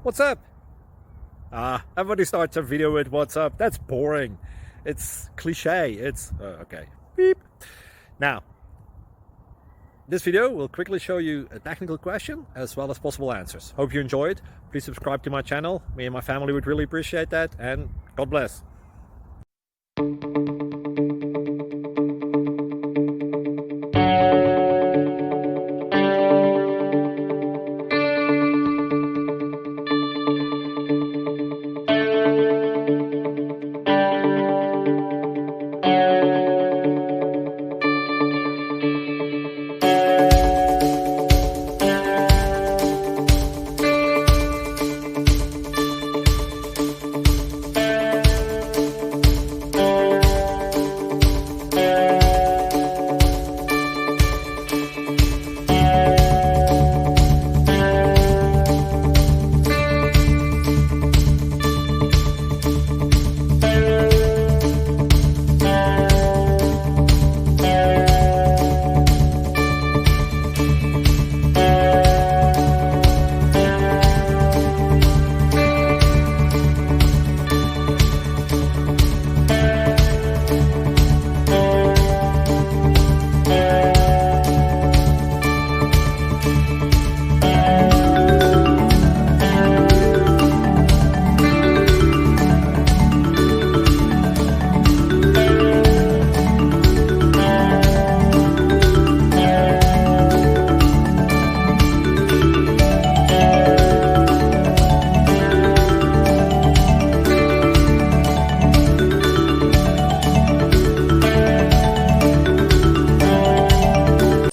What's up? Everybody starts a video with what's up. That's boring. It's cliche. It's okay. Beep. Now, this video will quickly show you a technical question as well as possible answers. Hope you enjoyed. Please subscribe to my channel. Me and my family would really appreciate that, and God bless.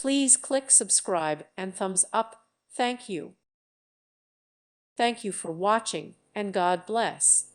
Please click subscribe and thumbs up. Thank you. Thank you for watching, and God bless.